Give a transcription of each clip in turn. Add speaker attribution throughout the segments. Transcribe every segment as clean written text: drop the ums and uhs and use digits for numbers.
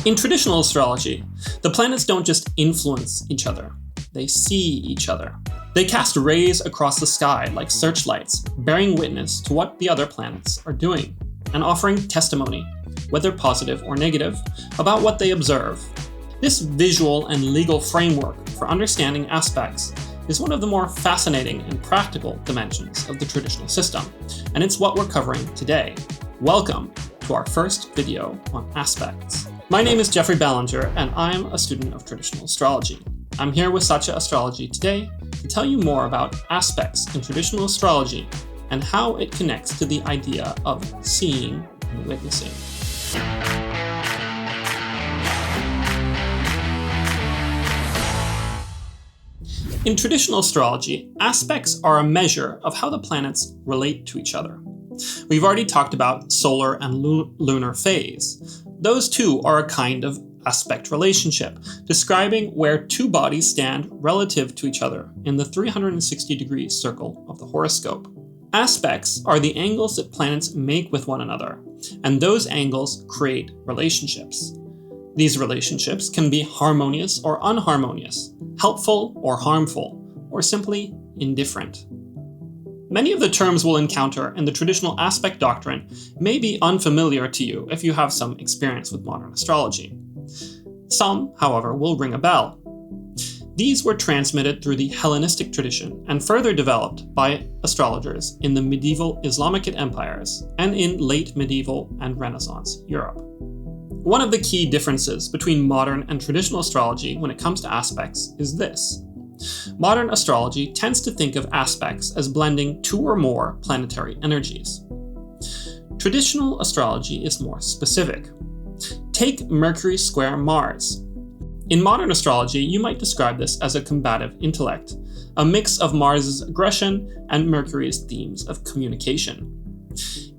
Speaker 1: In traditional astrology, the planets don't just influence each other, they see each other. They cast rays across the sky like searchlights, bearing witness to what the other planets are doing, and offering testimony, whether positive or negative, about what they observe. This visual and legal framework for understanding aspects is one of the more fascinating and practical dimensions of the traditional system, and it's what we're covering today. Welcome to our first video on aspects. My name is Geoffrey Ballinger, and I'm a student of traditional astrology. I'm here with Satya Astrology today to tell you more about aspects in traditional astrology and how it connects to the idea of seeing and witnessing. In traditional astrology, aspects are a measure of how the planets relate to each other. We've already talked about solar and lunar phase. Those two are a kind of aspect relationship, describing where two bodies stand relative to each other in the 360-degree circle of the horoscope. Aspects are the angles that planets make with one another, and those angles create relationships. These relationships can be harmonious or unharmonious, helpful or harmful, or simply indifferent. Many of the terms we'll encounter in the traditional aspect doctrine may be unfamiliar to you if you have some experience with modern astrology. Some, however, will ring a bell. These were transmitted through the Hellenistic tradition and further developed by astrologers in the medieval Islamic empires and in late medieval and Renaissance Europe. One of the key differences between modern and traditional astrology when it comes to aspects is this. Modern astrology tends to think of aspects as blending two or more planetary energies. Traditional astrology is more specific. Take Mercury square Mars. In modern astrology, you might describe this as a combative intellect, a mix of Mars's aggression and Mercury's themes of communication.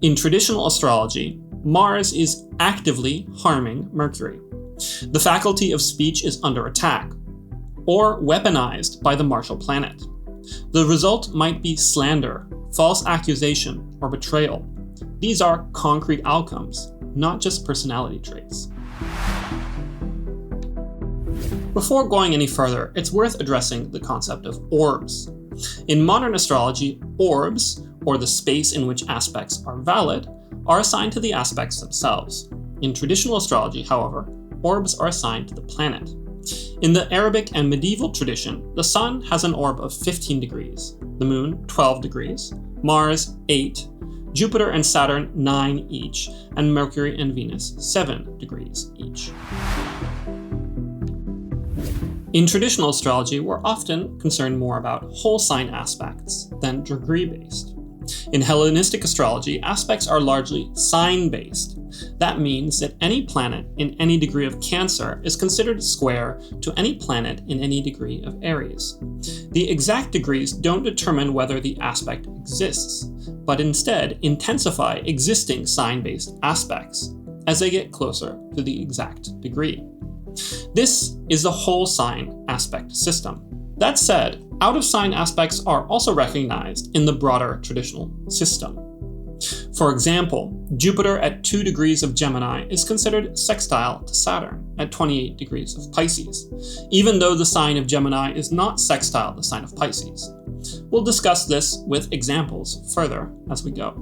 Speaker 1: In traditional astrology, Mars is actively harming Mercury. The faculty of speech is under attack, or weaponized by the martial planet. The result might be slander, false accusation, or betrayal. These are concrete outcomes, not just personality traits. Before going any further, it's worth addressing the concept of orbs. In modern astrology, orbs, or the space in which aspects are valid, are assigned to the aspects themselves. In traditional astrology, however, orbs are assigned to the planet. In the Arabic and medieval tradition, the Sun has an orb of 15 degrees, the Moon 12 degrees, Mars 8, Jupiter and Saturn 9 each, and Mercury and Venus 7 degrees each. In traditional astrology, we're often concerned more about whole sign aspects than degree-based. In Hellenistic astrology, aspects are largely sign-based. That means that any planet in any degree of Cancer is considered square to any planet in any degree of Aries. The exact degrees don't determine whether the aspect exists, but instead intensify existing sign-based aspects as they get closer to the exact degree. This is the whole sign aspect system. That said, out-of-sign aspects are also recognized in the broader traditional system. For example, Jupiter at 2 degrees of Gemini is considered sextile to Saturn at 28 degrees of Pisces, even though the sign of Gemini is not sextile the sign of Pisces. We'll discuss this with examples further as we go.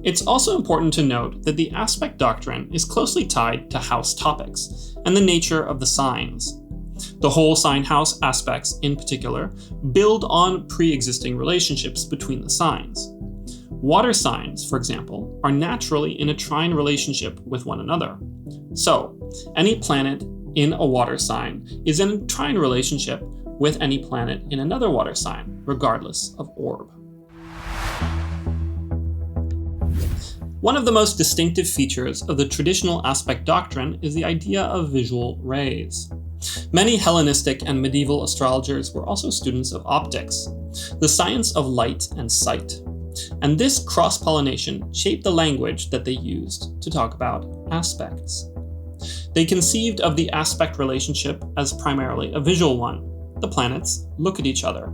Speaker 1: It's also important to note that the aspect doctrine is closely tied to house topics and the nature of the signs. The whole sign house aspects, in particular, build on pre-existing relationships between the signs. Water signs, for example, are naturally in a trine relationship with one another. So, any planet in a water sign is in a trine relationship with any planet in another water sign, regardless of orb. One of the most distinctive features of the traditional aspect doctrine is the idea of visual rays. Many Hellenistic and medieval astrologers were also students of optics, the science of light and sight. And this cross-pollination shaped the language that they used to talk about aspects. They conceived of the aspect relationship as primarily a visual one. The planets look at each other.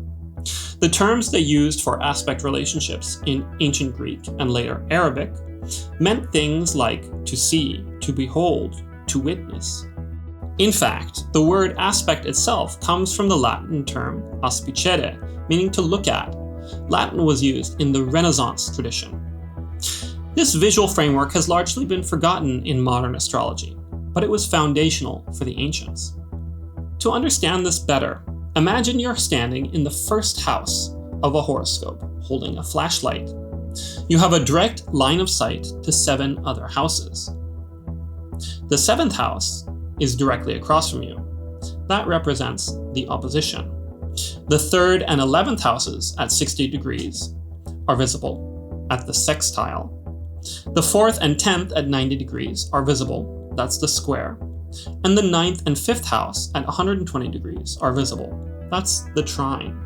Speaker 1: The terms they used for aspect relationships in ancient Greek and later Arabic meant things like to see, to behold, to witness. In fact, the word aspect itself comes from the Latin term aspicere, meaning to look at. Latin was used in the Renaissance tradition. This visual framework has largely been forgotten in modern astrology, but it was foundational for the ancients. To understand this better, imagine you're standing in the first house of a horoscope, holding a flashlight. You have a direct line of sight to 7 other houses. The 7th house is directly across from you. That represents the opposition. The 3rd and 11th houses at 60 degrees are visible at the sextile. The 4th and 10th at 90 degrees are visible, that's the square. And the 9th and 5th house at 120 degrees are visible, that's the trine.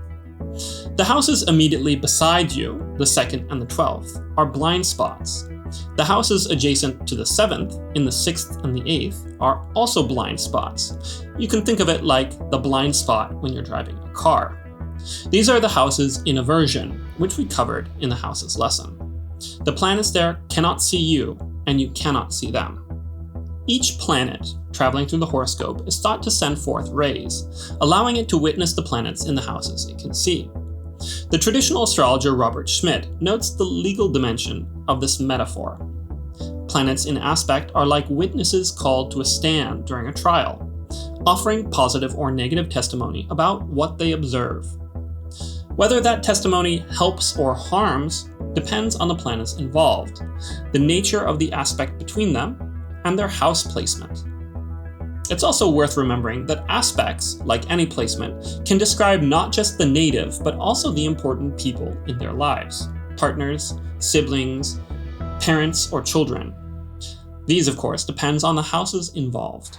Speaker 1: The houses immediately beside you, the 2nd and the 12th, are blind spots. The houses adjacent to the 7th, in the 6th and the 8th, are also blind spots. You can think of it like the blind spot when you're driving a car. These are the houses in Aversion, which we covered in the houses lesson. The planets there cannot see you, and you cannot see them. Each planet traveling through the horoscope is thought to send forth rays, allowing it to witness the planets in the houses it can see. The traditional astrologer Robert Schmidt notes the legal dimension of this metaphor. Planets in aspect are like witnesses called to a stand during a trial, offering positive or negative testimony about what they observe. Whether that testimony helps or harms depends on the planets involved, the nature of the aspect between them, and their house placement. It's also worth remembering that aspects, like any placement, can describe not just the native, but also the important people in their lives: partners, siblings, parents, or children. These, of course, depends on the houses involved.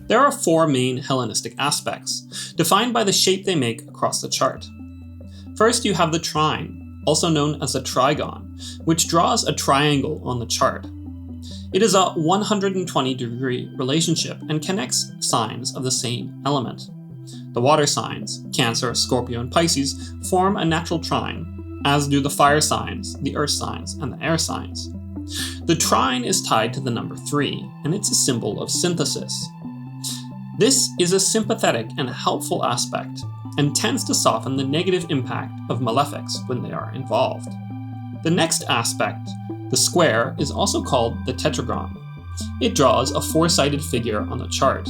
Speaker 1: There are 4 main Hellenistic aspects, defined by the shape they make across the chart. First, you have the trine, also known as a trigon, which draws a triangle on the chart. It is a 120-degree relationship and connects signs of the same element. The water signs, Cancer, Scorpio, and Pisces, form a natural trine, as do the fire signs, the earth signs, and the air signs. The trine is tied to the number 3, and it's a symbol of synthesis. This is a sympathetic and helpful aspect, and tends to soften the negative impact of malefics when they are involved. The next aspect, the square, is also called the tetragon. It draws a 4-sided figure on the chart.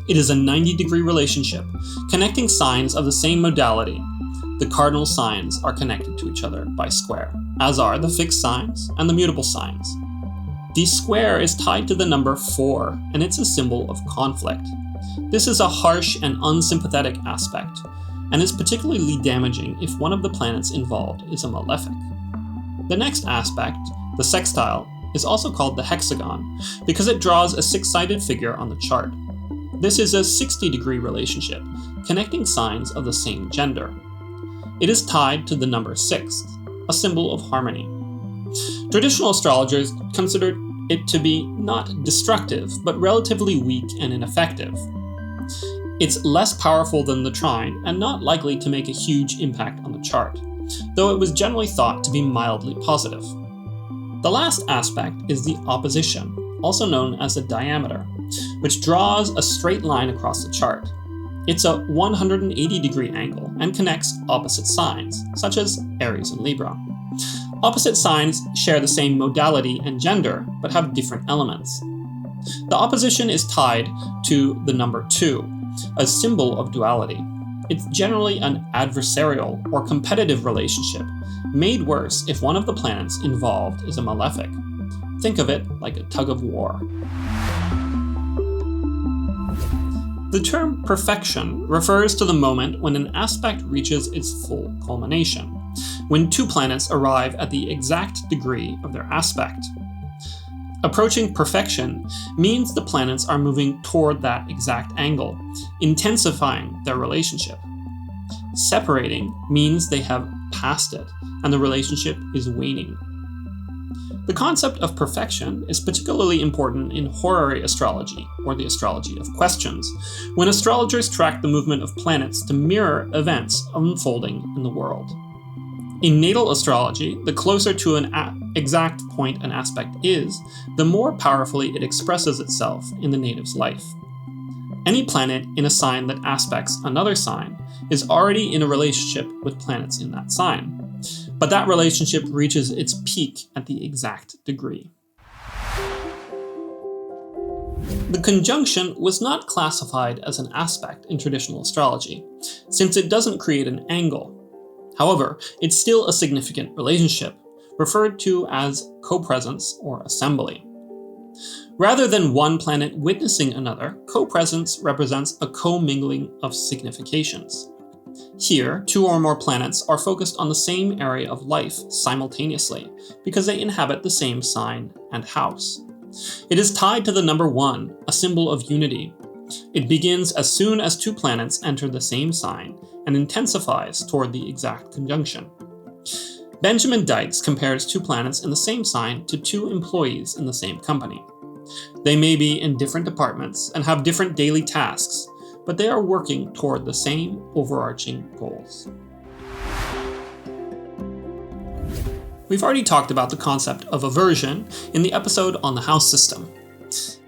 Speaker 1: It is a 90-degree relationship, connecting signs of the same modality. The cardinal signs are connected to each other by square, as are the fixed signs and the mutable signs. The square is tied to the number 4, and it's a symbol of conflict. This is a harsh and unsympathetic aspect, and is particularly damaging if one of the planets involved is a malefic. The next aspect, the sextile, is also called the hexagon because it draws a 6-sided figure on the chart. This is a 60-degree relationship, connecting signs of the same gender. It is tied to the number 6, a symbol of harmony. Traditional astrologers considered it to be not destructive, but relatively weak and ineffective. It's less powerful than the trine and not likely to make a huge impact on the chart, though it was generally thought to be mildly positive. The last aspect is the opposition, also known as the diameter, which draws a straight line across the chart. It's a 180-degree angle and connects opposite signs, such as Aries and Libra. Opposite signs share the same modality and gender, but have different elements. The opposition is tied to the number 2, a symbol of duality. It's generally an adversarial or competitive relationship, made worse if one of the planets involved is a malefic. Think of it like a tug of war. The term perfection refers to the moment when an aspect reaches its full culmination, when 2 planets arrive at the exact degree of their aspect. Approaching perfection means the planets are moving toward that exact angle, intensifying their relationship. Separating means they have passed it, and the relationship is waning. The concept of perfection is particularly important in horary astrology, or the astrology of questions, when astrologers track the movement of planets to mirror events unfolding in the world. In natal astrology, the closer to an exact point an aspect is, the more powerfully it expresses itself in the native's life. Any planet in a sign that aspects another sign is already in a relationship with planets in that sign, but that relationship reaches its peak at the exact degree. The conjunction was not classified as an aspect in traditional astrology, since it doesn't create an angle. However, it's still a significant relationship, referred to as copresence or assembly. Rather than one planet witnessing another, copresence represents a commingling of significations. Here, two or more planets are focused on the same area of life simultaneously, because they inhabit the same sign and house. It is tied to the number 1, a symbol of unity. It begins as soon as two planets enter the same sign and intensifies toward the exact conjunction. Benjamin Dykes compares two planets in the same sign to two employees in the same company. They may be in different departments and have different daily tasks, but they are working toward the same overarching goals. We've already talked about the concept of aversion in the episode on the house system.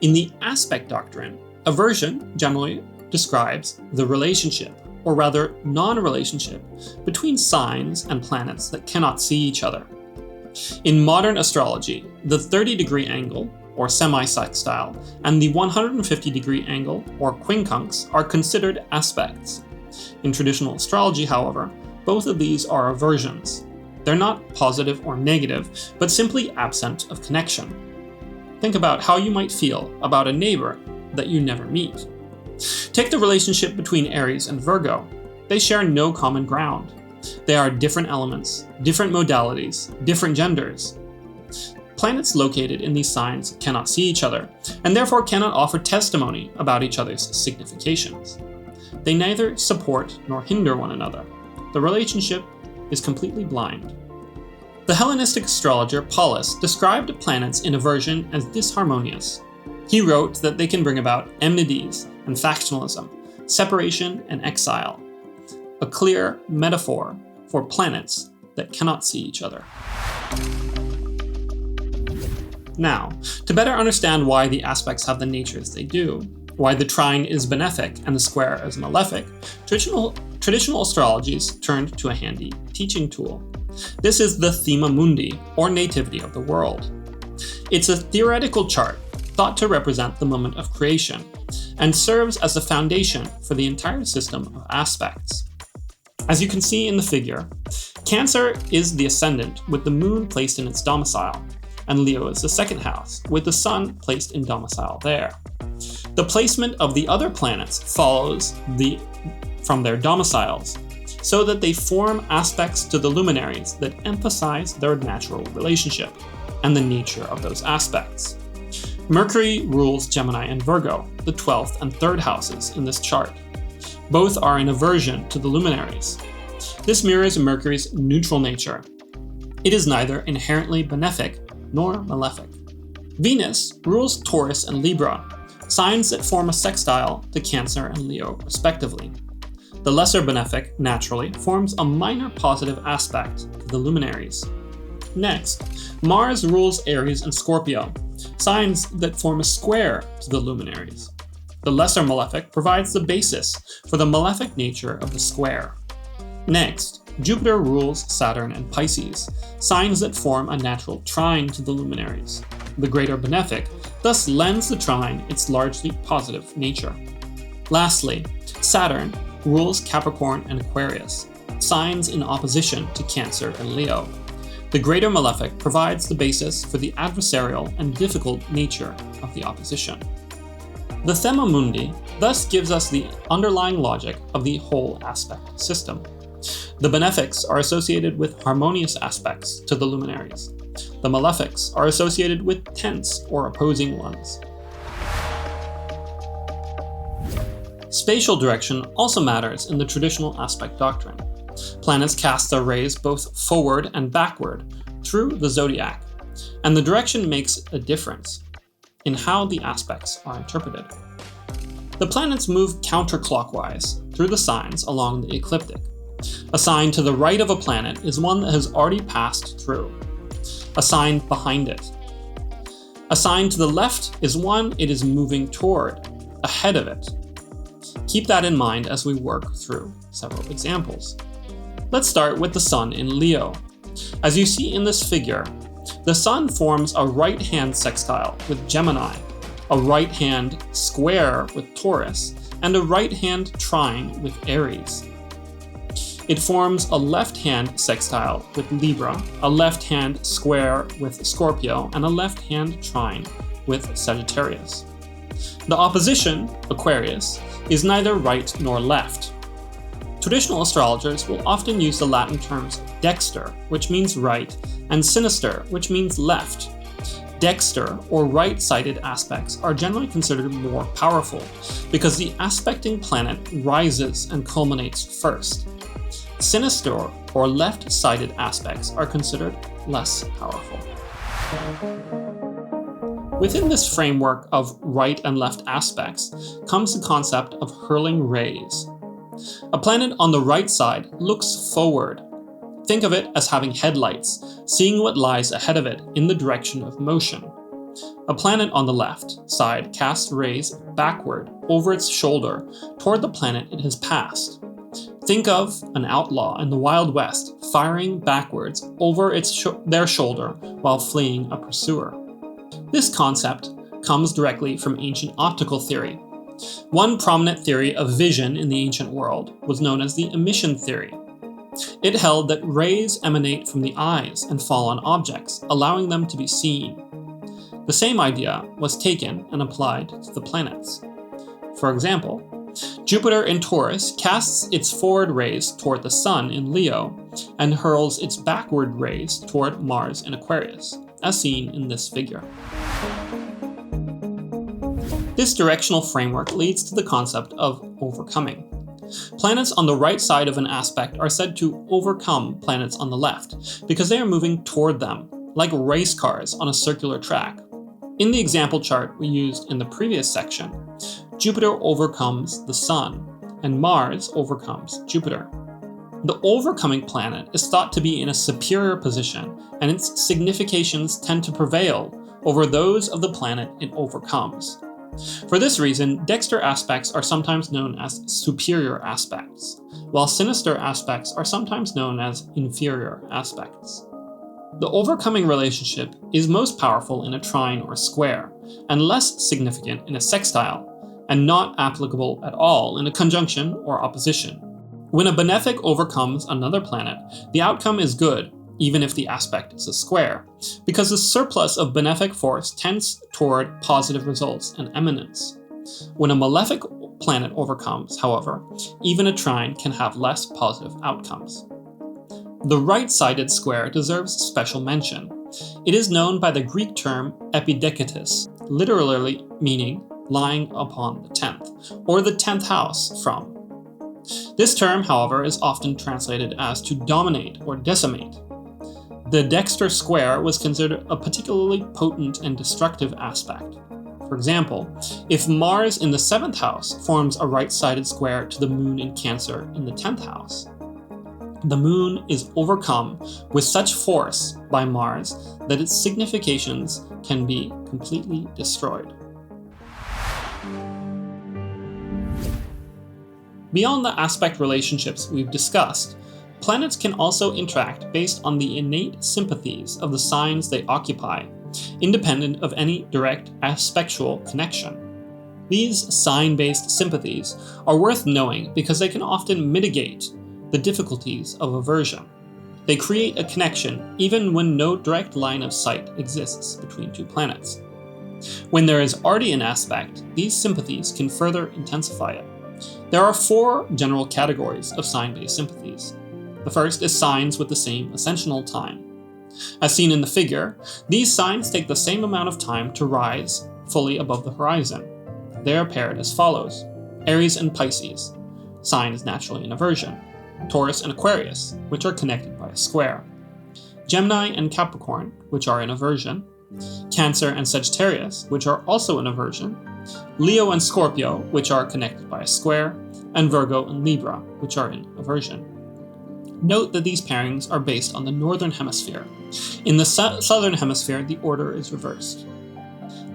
Speaker 1: In the aspect doctrine, aversion generally describes the relationship, or rather non-relationship, between signs and planets that cannot see each other. In modern astrology, the 30-degree angle, or semi-sextile, and the 150-degree angle, or quincunx, are considered aspects. In traditional astrology, however, both of these are aversions. They're not positive or negative, but simply absent of connection. Think about how you might feel about a neighbor that you never meet. Take the relationship between Aries and Virgo. They share no common ground. They are different elements, different modalities, different genders. Planets located in these signs cannot see each other, and therefore cannot offer testimony about each other's significations. They neither support nor hinder one another. The relationship is completely blind. The Hellenistic astrologer Paulus described planets in aversion as disharmonious. He wrote that they can bring about enmities and factionalism, separation and exile, a clear metaphor for planets that cannot see each other. Now, to better understand why the aspects have the natures they do, why the trine is benefic and the square is malefic, traditional astrologies turned to a handy teaching tool. This is the Thema Mundi, or nativity of the world. It's a theoretical chart thought to represent the moment of creation, and serves as the foundation for the entire system of aspects. As you can see in the figure, Cancer is the ascendant with the moon placed in its domicile, and Leo is the second house, with the sun placed in domicile there. The placement of the other planets follows from their domiciles, so that they form aspects to the luminaries that emphasize their natural relationship and the nature of those aspects. Mercury rules Gemini and Virgo, the 12th and 3rd houses in this chart. Both are in aversion to the luminaries. This mirrors Mercury's neutral nature. It is neither inherently benefic nor malefic. Venus rules Taurus and Libra, signs that form a sextile to Cancer and Leo respectively. The lesser benefic, naturally, forms a minor positive aspect to the luminaries. Next, Mars rules Aries and Scorpio, signs that form a square to the luminaries. The lesser malefic provides the basis for the malefic nature of the square. Next, Jupiter rules Saturn and Pisces, signs that form a natural trine to the luminaries. The greater benefic thus lends the trine its largely positive nature. Lastly, Saturn rules Capricorn and Aquarius, signs in opposition to Cancer and Leo. The greater malefic provides the basis for the adversarial and difficult nature of the opposition. The Thema Mundi thus gives us the underlying logic of the whole aspect system. The benefics are associated with harmonious aspects to the luminaries. The malefics are associated with tense or opposing ones. Spatial direction also matters in the traditional aspect doctrine. Planets cast their rays both forward and backward through the zodiac, and the direction makes a difference in how the aspects are interpreted. The planets move counterclockwise through the signs along the ecliptic. A sign to the right of a planet is one that has already passed through. a sign behind it. A sign to the left is one it is moving toward, ahead of it. Keep that in mind as we work through several examples. Let's start with the Sun in Leo. As you see in this figure, the Sun forms a right-hand sextile with Gemini, a right-hand square with Taurus, and a right-hand trine with Aries. It forms a left-hand sextile with Libra, a left-hand square with Scorpio, and a left-hand trine with Sagittarius. The opposition, Aquarius, is neither right nor left. Traditional astrologers will often use the Latin terms Dexter, which means right, and Sinister, which means left. Dexter, or right-sided aspects, are generally considered more powerful because the aspecting planet rises and culminates first. Sinister, or left-sided aspects, are considered less powerful. Within this framework of right and left aspects comes the concept of hurling rays. A planet on the right side looks forward. Think of it as having headlights, seeing what lies ahead of it in the direction of motion. A planet on the left side casts rays backward over its shoulder toward the planet it has passed. Think of an outlaw in the Wild West firing backwards over their shoulder while fleeing a pursuer. This concept comes directly from ancient optical theory. One prominent theory of vision in the ancient world was known as the emission theory. It held that rays emanate from the eyes and fall on objects, allowing them to be seen. The same idea was taken and applied to the planets. For example, Jupiter in Taurus casts its forward rays toward the Sun in Leo and hurls its backward rays toward Mars in Aquarius, as seen in this figure. This directional framework leads to the concept of overcoming. Planets on the right side of an aspect are said to overcome planets on the left because they are moving toward them, like race cars on a circular track. In the example chart we used in the previous section, Jupiter overcomes the Sun, and Mars overcomes Jupiter. The overcoming planet is thought to be in a superior position, and its significations tend to prevail over those of the planet it overcomes. For this reason, Dexter aspects are sometimes known as superior aspects, while sinister aspects are sometimes known as inferior aspects. The overcoming relationship is most powerful in a trine or square, and less significant in a sextile, and not applicable at all in a conjunction or opposition. When a benefic overcomes another planet, the outcome is good, even if the aspect is a square, because the surplus of benefic force tends toward positive results and eminence. When a malefic planet overcomes, however, even a trine can have less positive outcomes. The right-sided square deserves special mention. It is known by the Greek term epideketis, literally meaning lying upon the 10th, or the 10th house from. This term, however, is often translated as to dominate or decimate. The Dexter square was considered a particularly potent and destructive aspect. For example, if Mars in the 7th house forms a right-sided square to the Moon in Cancer in the 10th house, the Moon is overcome with such force by Mars that its significations can be completely destroyed. Beyond the aspect relationships we've discussed, planets can also interact based on the innate sympathies of the signs they occupy, independent of any direct aspectual connection. These sign-based sympathies are worth knowing because they can often mitigate the difficulties of aversion. They create a connection even when no direct line of sight exists between two planets. When there is already an aspect, these sympathies can further intensify it. There are 4 general categories of sign-based sympathies. The first is signs with the same ascensional time. As seen in the figure, these signs take the same amount of time to rise fully above the horizon. They are paired as follows: Aries and Pisces, signs naturally in aversion; Taurus and Aquarius, which are connected by a square; Gemini and Capricorn, which are in aversion; Cancer and Sagittarius, which are also in aversion; Leo and Scorpio, which are connected by a square; and Virgo and Libra, which are in aversion. Note that these pairings are based on the northern hemisphere. In the southern hemisphere, the order is reversed.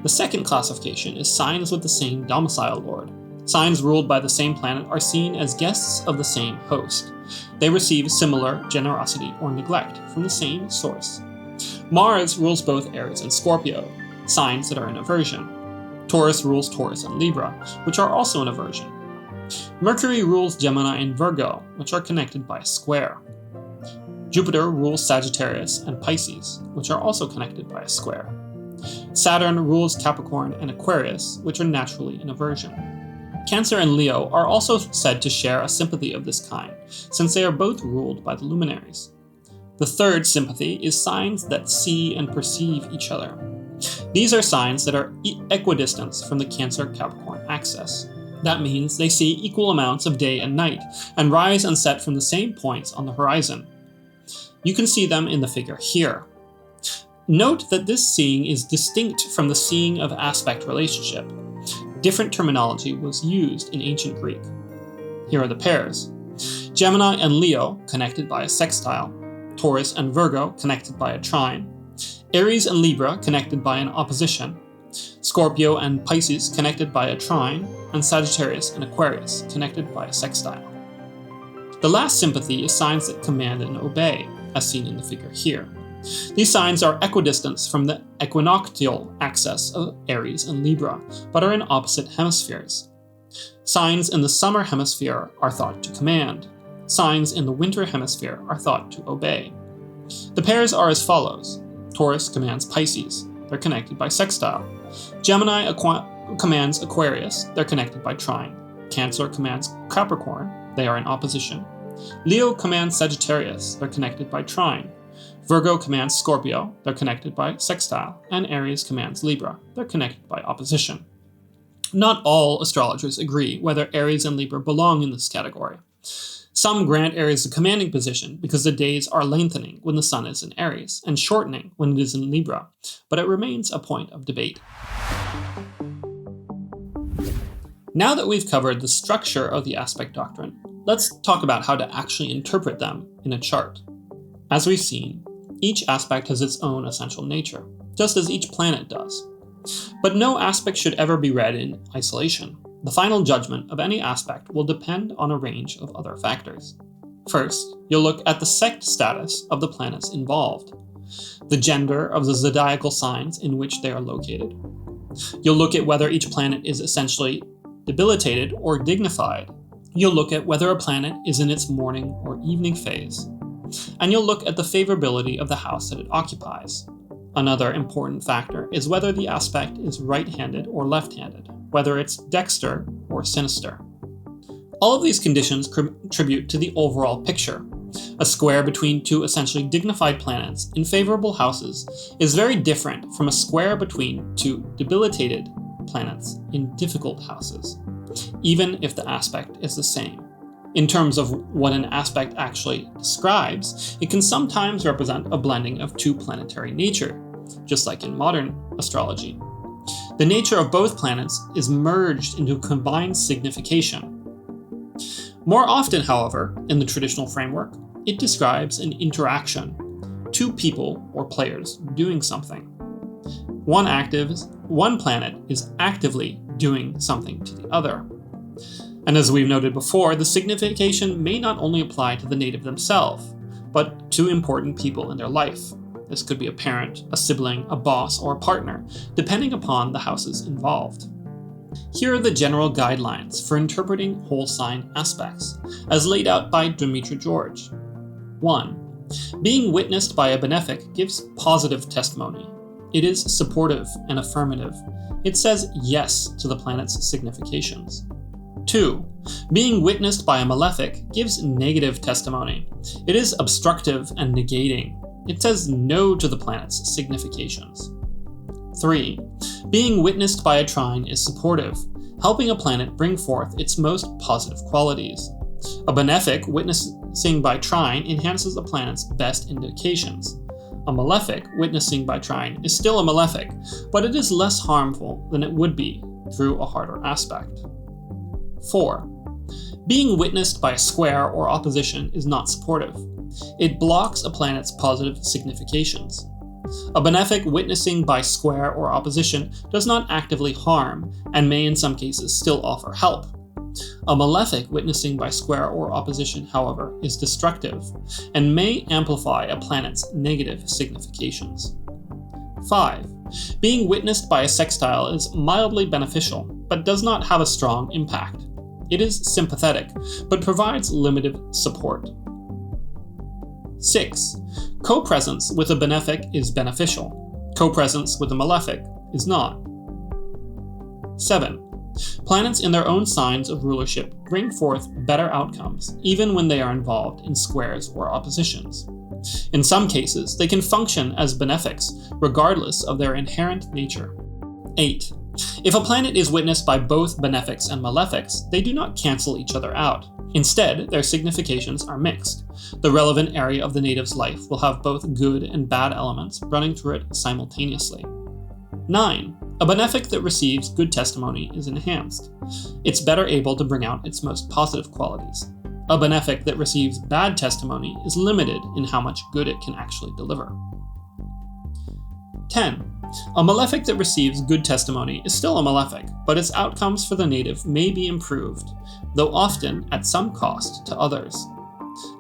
Speaker 1: The second classification is signs with the same domicile lord. Signs ruled by the same planet are seen as guests of the same host. They receive similar generosity or neglect from the same source. Mars rules both Aries and Scorpio, signs that are in aversion. Taurus rules Taurus and Libra, which are also in aversion. Mercury rules Gemini and Virgo, which are connected by a square. Jupiter rules Sagittarius and Pisces, which are also connected by a square. Saturn rules Capricorn and Aquarius, which are naturally in aversion. Cancer and Leo are also said to share a sympathy of this kind, since they are both ruled by the luminaries. The third sympathy is signs that see and perceive each other. These are signs that are equidistant from the Cancer-Capricorn axis. That means they see equal amounts of day and night, and rise and set from the same points on the horizon. You can see them in the figure here. Note that this seeing is distinct from the seeing of aspect relationship. Different terminology was used in ancient Greek. Here are the pairs. Gemini and Leo, connected by a sextile. Taurus and Virgo, connected by a trine. Aries and Libra, connected by an opposition. Scorpio and Pisces, connected by a trine. And Sagittarius and Aquarius, connected by a sextile. The last sympathy is signs that command and obey, as seen in the figure here. These signs are equidistant from the equinoctial axis of Aries and Libra, but are in opposite hemispheres. Signs in the summer hemisphere are thought to command. Signs in the winter hemisphere are thought to obey. The pairs are as follows. Taurus commands Pisces. They're connected by sextile. Gemini commands Aquarius. They're connected by trine. Cancer commands Capricorn. They are in opposition. Leo commands Sagittarius. They're connected by trine. Virgo commands Scorpio. They're connected by sextile. And Aries commands Libra. They're connected by opposition. Not all astrologers agree whether Aries and Libra belong in this category. Some grant Aries a commanding position because the days are lengthening when the sun is in Aries and shortening when it is in Libra, but it remains a point of debate. Now that we've covered the structure of the aspect doctrine, let's talk about how to actually interpret them in a chart. As we've seen, each aspect has its own essential nature, just as each planet does. But no aspect should ever be read in isolation. The final judgment of any aspect will depend on a range of other factors. First, you'll look at the sect status of the planets involved, the gender of the zodiacal signs in which they are located. You'll look at whether each planet is essentially debilitated or dignified. You'll look at whether a planet is in its morning or evening phase. And you'll look at the favorability of the house that it occupies. Another important factor is whether the aspect is right-handed or left-handed, whether it's Dexter or Sinister. All of these conditions contribute to the overall picture. A square between two essentially dignified planets in favorable houses is very different from a square between two debilitated planets in difficult houses, even if the aspect is the same. In terms of what an aspect actually describes, it can sometimes represent a blending of two planetary nature, just like in modern astrology. The nature of both planets is merged into a combined signification. More often, however, in the traditional framework, it describes an interaction, two people or players doing something. One planet is actively doing something to the other. And as we've noted before, the signification may not only apply to the native themselves, but to important people in their life. This could be a parent, a sibling, a boss, or a partner, depending upon the houses involved. Here are the general guidelines for interpreting whole sign aspects, as laid out by Demetra George. 1. Being witnessed by a benefic gives positive testimony. It is supportive and affirmative. It says yes to the planet's significations. 2. Being witnessed by a malefic gives negative testimony. It is obstructive and negating. It says no to the planet's significations. 3. Being witnessed by a trine is supportive, helping a planet bring forth its most positive qualities. A benefic witnessing by trine enhances a planet's best indications. A malefic witnessing by trine is still a malefic, but it is less harmful than it would be through a harder aspect. 4. Being witnessed by a square or opposition is not supportive. It blocks a planet's positive significations. A benefic witnessing by square or opposition does not actively harm, and may in some cases still offer help. A malefic witnessing by square or opposition, however, is destructive, and may amplify a planet's negative significations. 5. Being witnessed by a sextile is mildly beneficial, but does not have a strong impact. It is sympathetic, but provides limited support. 6. Copresence with a benefic is beneficial. Copresence with a malefic is not. 7. Planets in their own signs of rulership bring forth better outcomes, even when they are involved in squares or oppositions. In some cases, they can function as benefics, regardless of their inherent nature. 8. If a planet is witnessed by both benefics and malefics, they do not cancel each other out. Instead, their significations are mixed. The relevant area of the native's life will have both good and bad elements running through it simultaneously. 9. A benefic that receives good testimony is enhanced. It's better able to bring out its most positive qualities. A benefic that receives bad testimony is limited in how much good it can actually deliver. 10. A malefic that receives good testimony is still a malefic, but its outcomes for the native may be improved, though often at some cost to others.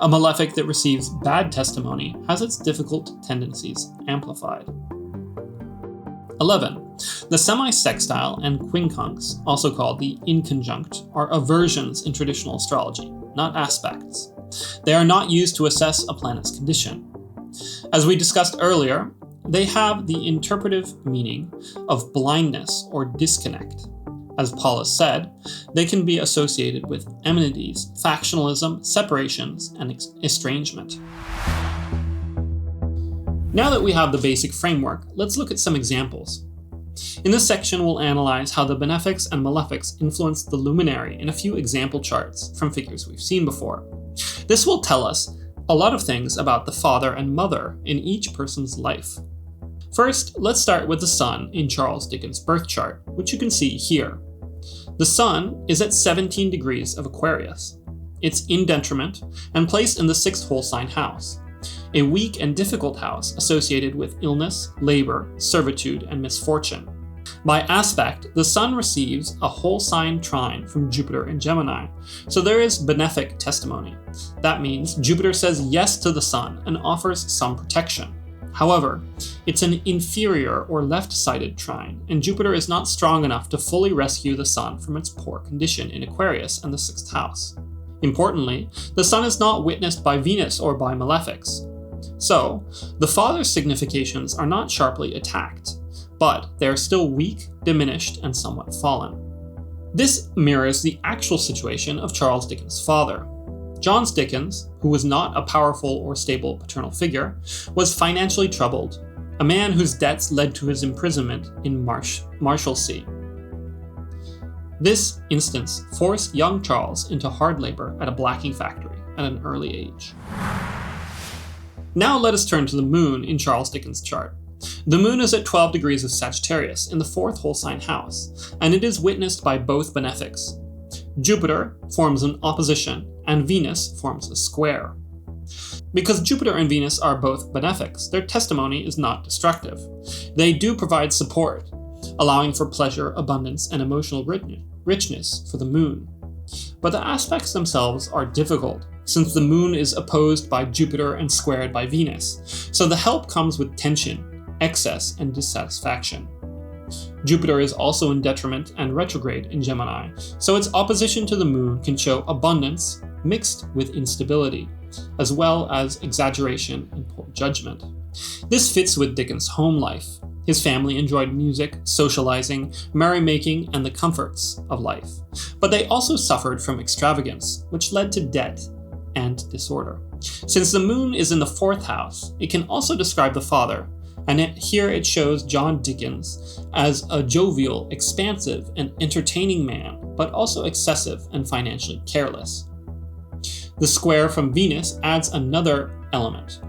Speaker 1: A malefic that receives bad testimony has its difficult tendencies amplified. 11. The semi-sextile and quincunx, also called the inconjunct, are aversions in traditional astrology, not aspects. They are not used to assess a planet's condition. As we discussed earlier, they have the interpretive meaning of blindness or disconnect. As Paulus said, they can be associated with enmities, factionalism, separations, and estrangement. Now that we have the basic framework, let's look at some examples. In this section, we'll analyze how the benefics and malefics influence the luminary in a few example charts from figures we've seen before. This will tell us a lot of things about the father and mother in each person's life. First, let's start with the sun in Charles Dickens' birth chart, which you can see here. The sun is at 17 degrees of Aquarius. It's in detriment and placed in the 6th whole sign house, a weak and difficult house associated with illness, labor, servitude, and misfortune. By aspect, the sun receives a whole sign trine from Jupiter in Gemini, so there is benefic testimony. That means Jupiter says yes to the sun and offers some protection. However, it's an inferior or left-sided trine, and Jupiter is not strong enough to fully rescue the sun from its poor condition in Aquarius and the 6th house. Importantly, the sun is not witnessed by Venus or by malefics. So, the father's significations are not sharply attacked, but they are still weak, diminished, and somewhat fallen. This mirrors the actual situation of Charles Dickens' father. John Dickens, who was not a powerful or stable paternal figure, was financially troubled, a man whose debts led to his imprisonment in Marshalsea. This instance forced young Charles into hard labor at a blacking factory at an early age. Now let us turn to the moon in Charles Dickens' chart. The moon is at 12 degrees of Sagittarius in the 4th whole sign house, and it is witnessed by both benefics. Jupiter forms an opposition, and Venus forms a square. Because Jupiter and Venus are both benefics, their testimony is not destructive. They do provide support, allowing for pleasure, abundance, and emotional richness for the moon. But the aspects themselves are difficult, since the moon is opposed by Jupiter and squared by Venus, so the help comes with tension, excess, and dissatisfaction. Jupiter is also in detriment and retrograde in Gemini, so its opposition to the moon can show abundance mixed with instability, as well as exaggeration and poor judgment. This fits with Dickens' home life. His family enjoyed music, socializing, merrymaking, and the comforts of life. But they also suffered from extravagance, which led to debt and disorder. Since the moon is in the 4th house, it can also describe the father, and here it shows John Dickens as a jovial, expansive, and entertaining man, but also excessive and financially careless. The square from Venus adds another element.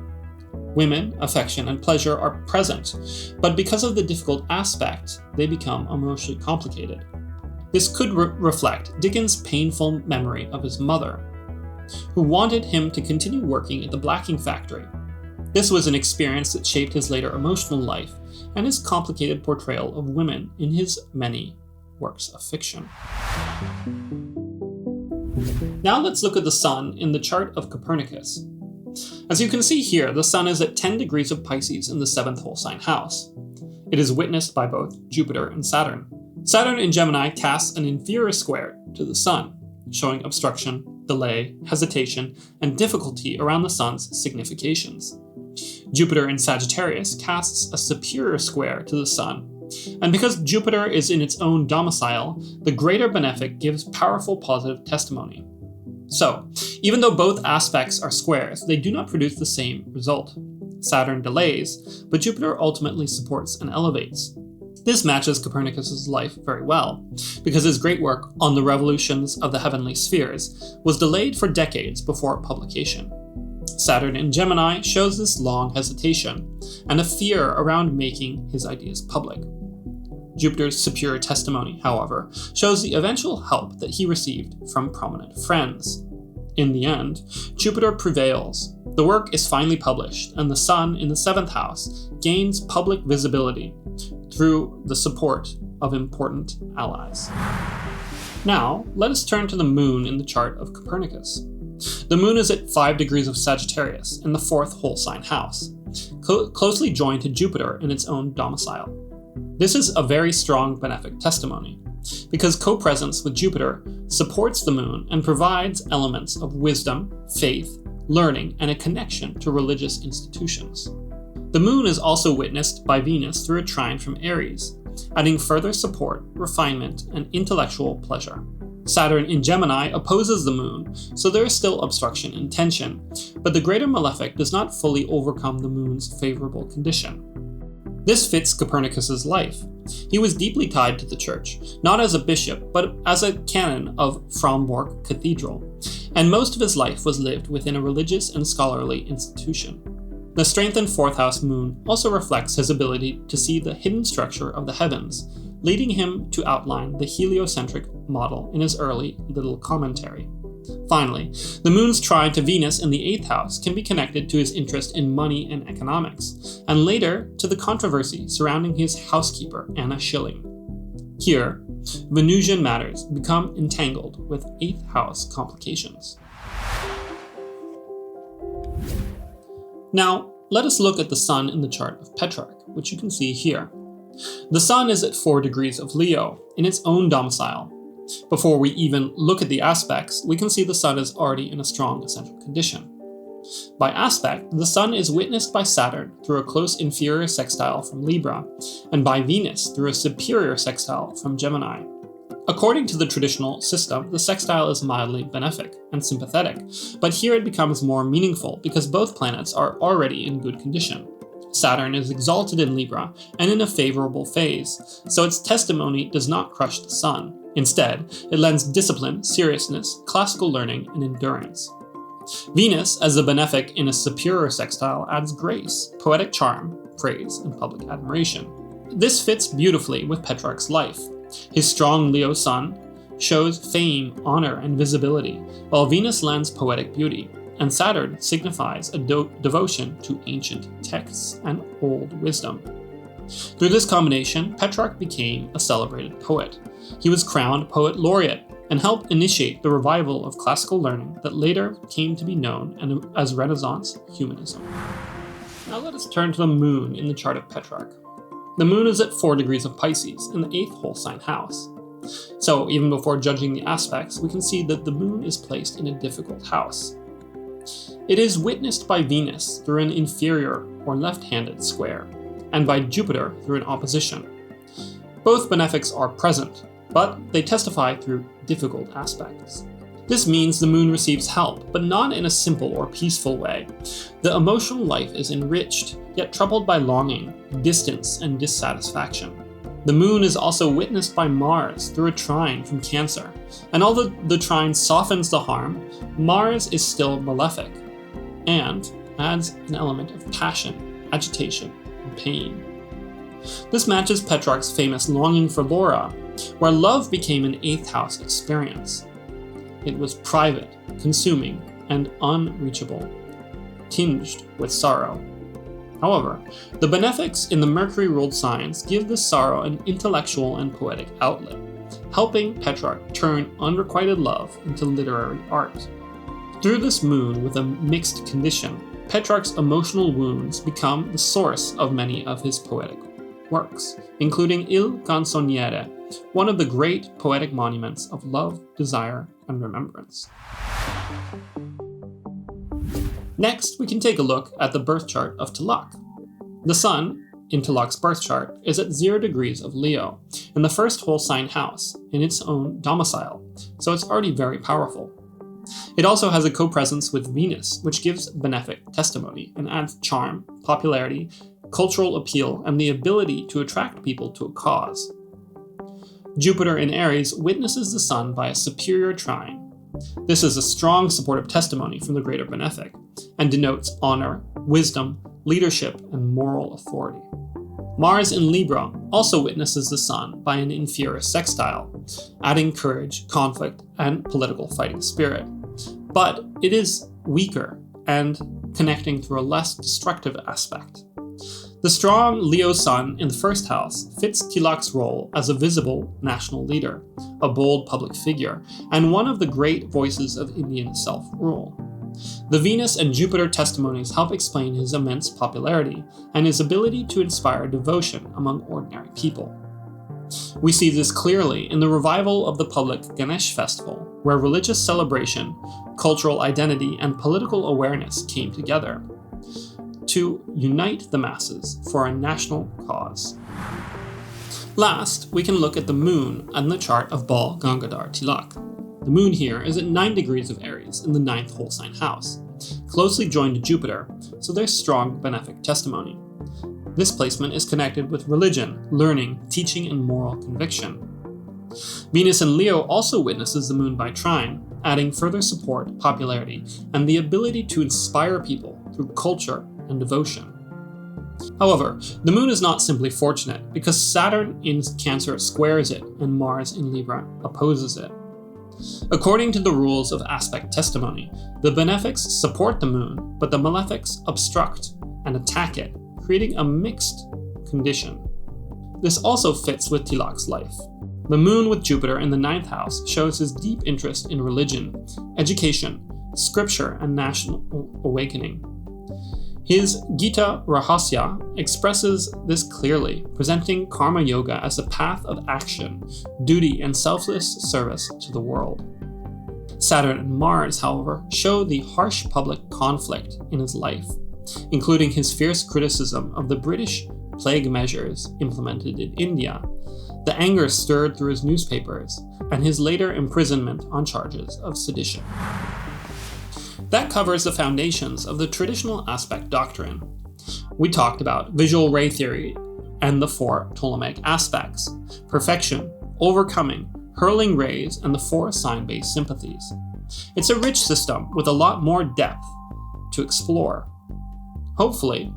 Speaker 1: Women, affection, and pleasure are present, but because of the difficult aspect, they become emotionally complicated. This could reflect Dickens' painful memory of his mother, who wanted him to continue working at the blacking factory. This was an experience that shaped his later emotional life and his complicated portrayal of women in his many works of fiction. Now let's look at the sun in the chart of Copernicus. As you can see here, the sun is at 10 degrees of Pisces in the 7th whole sign house. It is witnessed by both Jupiter and Saturn. Saturn in Gemini casts an inferior square to the sun, showing obstruction, delay, hesitation, and difficulty around the sun's significations. Jupiter in Sagittarius casts a superior square to the sun, and because Jupiter is in its own domicile, the greater benefic gives powerful positive testimony. So, even though both aspects are squares, they do not produce the same result. Saturn delays, but Jupiter ultimately supports and elevates. This matches Copernicus' life very well, because his great work on the revolutions of the heavenly spheres was delayed for decades before publication. Saturn in Gemini shows this long hesitation and a fear around making his ideas public. Jupiter's superior testimony, however, shows the eventual help that he received from prominent friends. In the end, Jupiter prevails. The work is finally published, and the sun in the 7th house gains public visibility through the support of important allies. Now, let us turn to the moon in the chart of Copernicus. The moon is at 5 degrees of Sagittarius in the 4th whole sign house, closely joined to Jupiter in its own domicile. This is a very strong benefic testimony, because copresence with Jupiter supports the moon and provides elements of wisdom, faith, learning, and a connection to religious institutions. The moon is also witnessed by Venus through a trine from Aries, adding further support, refinement, and intellectual pleasure. Saturn in Gemini opposes the moon, so there is still obstruction and tension, but the greater malefic does not fully overcome the moon's favorable condition. This fits Copernicus' life. He was deeply tied to the church, not as a bishop, but as a canon of Frombork Cathedral, and most of his life was lived within a religious and scholarly institution. The strengthened 4th house moon also reflects his ability to see the hidden structure of the heavens, leading him to outline the heliocentric model in his early little commentary. Finally, the moon's trine to Venus in the 8th house can be connected to his interest in money and economics, and later to the controversy surrounding his housekeeper, Anna Schilling. Here, Venusian matters become entangled with 8th house complications. Now, let us look at the sun in the chart of Petrarch, which you can see here. The sun is at 4 degrees of Leo, in its own domicile. Before we even look at the aspects, we can see the sun is already in a strong essential condition. By aspect, the sun is witnessed by Saturn through a close inferior sextile from Libra, and by Venus through a superior sextile from Gemini. According to the traditional system, the sextile is mildly benefic and sympathetic, but here it becomes more meaningful because both planets are already in good condition. Saturn is exalted in Libra and in a favorable phase, so its testimony does not crush the sun. Instead, it lends discipline, seriousness, classical learning, and endurance. Venus, as a benefic in a superior sextile, adds grace, poetic charm, praise, and public admiration. This fits beautifully with Petrarch's life. His strong Leo sun shows fame, honor, and visibility, while Venus lends poetic beauty, and Saturn signifies a devotion to ancient texts and old wisdom. Through this combination, Petrarch became a celebrated poet. He was crowned poet laureate and helped initiate the revival of classical learning that later came to be known as Renaissance humanism. Now let us turn to the moon in the chart of Petrarch. The moon is at 4 degrees of Pisces in the 8th whole sign house. So even before judging the aspects, we can see that the moon is placed in a difficult house. It is witnessed by Venus through an inferior or left-handed square, and by Jupiter through an opposition. Both benefics are present, but they testify through difficult aspects. This means the moon receives help, but not in a simple or peaceful way. The emotional life is enriched, yet troubled by longing, distance, and dissatisfaction. The moon is also witnessed by Mars through a trine from Cancer, and although the trine softens the harm, Mars is still malefic, and adds an element of passion, agitation, and pain. This matches Petrarch's famous longing for Laura, where love became an 8th house experience. It was private, consuming, and unreachable, tinged with sorrow. However, the benefics in the Mercury-ruled signs give this sorrow an intellectual and poetic outlet, helping Petrarch turn unrequited love into literary art. Through this moon with a mixed condition, Petrarch's emotional wounds become the source of many of his poetic works, including Il Canzoniere, one of the great poetic monuments of love, desire, and remembrance. Next, we can take a look at the birth chart of Tilak. The Sun, in Tilak's birth chart, is at 0 degrees of Leo, in the first whole sign house, in its own domicile, so it's already very powerful. It also has a copresence with Venus, which gives benefic testimony and adds charm, popularity, cultural appeal, and the ability to attract people to a cause. Jupiter in Aries witnesses the Sun by a superior trine. This is a strong supportive testimony from the greater benefic, and denotes honor, wisdom, leadership, and moral authority. Mars in Libra also witnesses the Sun by an inferior sextile, adding courage, conflict, and political fighting spirit. But it is weaker and connecting through a less destructive aspect. The strong Leo Sun in the first house fits Tilak's role as a visible national leader, a bold public figure, and one of the great voices of Indian self-rule. The Venus and Jupiter testimonies help explain his immense popularity and his ability to inspire devotion among ordinary people. We see this clearly in the revival of the public Ganesh festival, where religious celebration, cultural identity, and political awareness came together to unite the masses for a national cause. Last, we can look at the moon and the chart of Bal Gangadhar Tilak. The moon here is at 9 degrees of Aries in the 9th whole sign house, closely joined to Jupiter, so there's strong benefic testimony. This placement is connected with religion, learning, teaching, and moral conviction. Venus in Leo also witnesses the moon by trine, adding further support, popularity, and the ability to inspire people through culture and devotion. However, the moon is not simply fortunate, because Saturn in Cancer squares it and Mars in Libra opposes it. According to the rules of aspect testimony, the benefics support the moon, but the malefics obstruct and attack it, creating a mixed condition. This also fits with Tilak's life. The moon with Jupiter in the 9th house shows his deep interest in religion, education, scripture, and national awakening. His Gita Rahasya expresses this clearly, presenting karma yoga as a path of action, duty, and selfless service to the world. Saturn and Mars, however, show the harsh public conflict in his life, including his fierce criticism of the British plague measures implemented in India, the anger stirred through his newspapers, and his later imprisonment on charges of sedition. That covers the foundations of the traditional aspect doctrine. We talked about visual ray theory and the 4 ptolemaic aspects, perfection, overcoming, hurling rays, and the 4 sign-based sympathies. It's a rich system with a lot more depth to explore. Hopefully,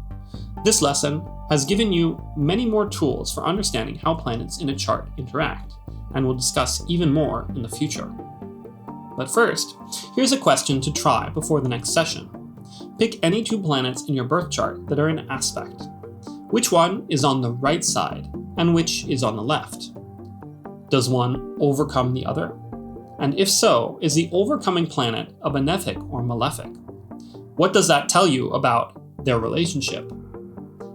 Speaker 1: this lesson has given you many more tools for understanding how planets in a chart interact, and we'll discuss even more in the future. But first, here's a question to try before the next session. Pick any 2 planets in your birth chart that are in aspect. Which one is on the right side, and which is on the left? Does one overcome the other? And if so, is the overcoming planet a benefic or malefic? What does that tell you about their relationship,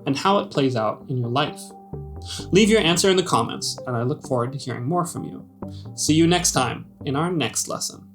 Speaker 1: and how it plays out in your life? Leave your answer in the comments, and I look forward to hearing more from you. See you next time in our next lesson.